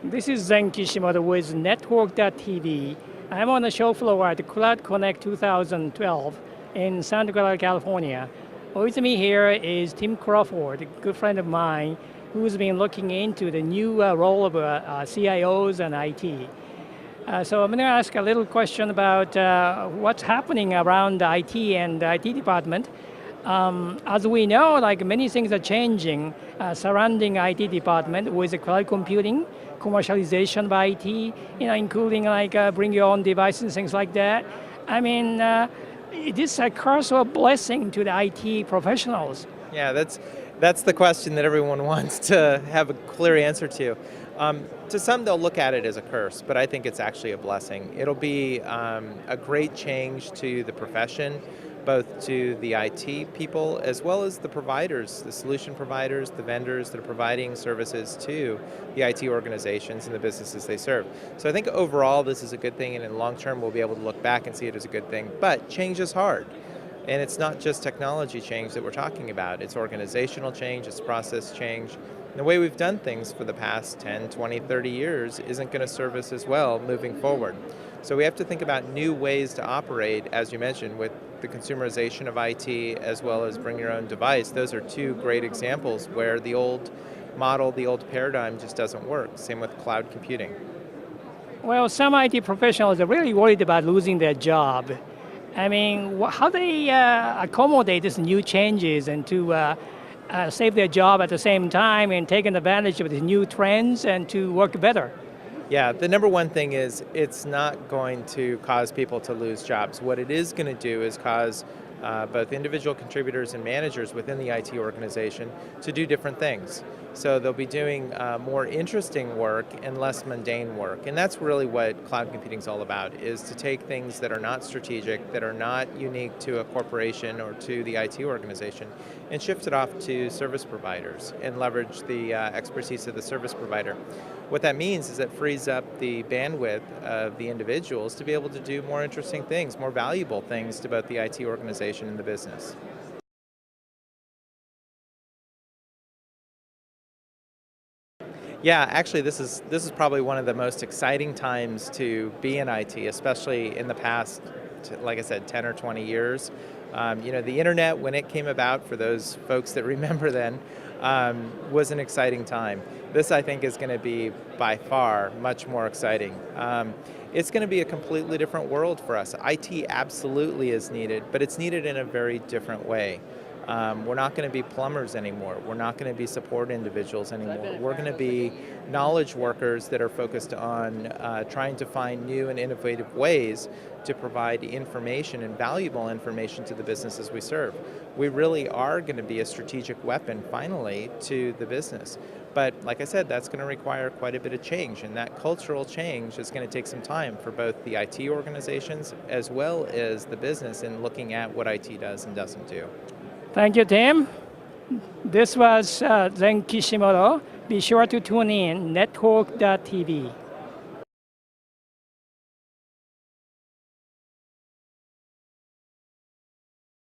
This is Zen Kishimoto with Network.tv. I'm on the show floor at Cloud Connect 2012 in Santa Clara, California. With me here is Tim Crawford, a good friend of mine, who's been looking into the new role of CIOs and IT. So I'm going to ask a little question about what's happening around the IT and the IT department. As we know, like many things are changing surrounding IT department with the cloud computing, commercialization by IT, including like bring your own devices and things like that. I mean, it is a curse or a blessing to the IT professionals. Yeah, that's the question that everyone wants to have a clear answer to. To some, they'll look at it as a curse, but I think it's actually a blessing. It'll be a great change to the profession, both to the IT people as well as the providers, the solution providers, the vendors that are providing services to the IT organizations and the businesses they serve. So I think overall this is a good thing, and in the long term we'll be able to look back and see it as a good thing. But change is hard. And it's not just technology change that we're talking about. It's organizational change, it's process change. And the way we've done things for the past 10, 20, 30 years isn't going to serve us as well moving forward. So we have to think about new ways to operate, as you mentioned, with the consumerization of IT as well as bring your own device. Those are two great examples where the old model, the old paradigm just doesn't work. Same with cloud computing. Well, some IT professionals are really worried about losing their job. I mean, how they accommodate these new changes and to save their job at the same time and taking advantage of these new trends and to work better? Yeah, the number one thing is it's not going to cause people to lose jobs. What it is going to do is cause both individual contributors and managers within the IT organization to do different things. So they'll be doing more interesting work and less mundane work. And that's really what cloud computing is all about, is to take things that are not strategic, that are not unique to a corporation or to the IT organization, and shift it off to service providers and leverage the expertise of the service provider. What that means is it frees up the bandwidth of the individuals to be able to do more interesting things, more valuable things to both the IT organization and the business. Yeah, actually this is probably one of the most exciting times to be in IT, especially in the past, like I said, 10 or 20 years. The internet, when it came about, for those folks that remember then, was an exciting time. This, I think, is going to be by far much more exciting. It's going to be a completely different world for us. IT absolutely is needed, but it's needed in a very different way. We're not going to be plumbers anymore. We're not going to be support individuals anymore. We're going to be knowledge workers that are focused on trying to find new and innovative ways to provide information and valuable information to the businesses we serve. We really are going to be a strategic weapon, finally, to the business. But like I said, that's going to require quite a bit of change, and that cultural change is going to take some time for both the IT organizations as well as the business in looking at what IT does and doesn't do. Thank you, Tim. This was Zen Kishimoto. Be sure to tune in, network.tv.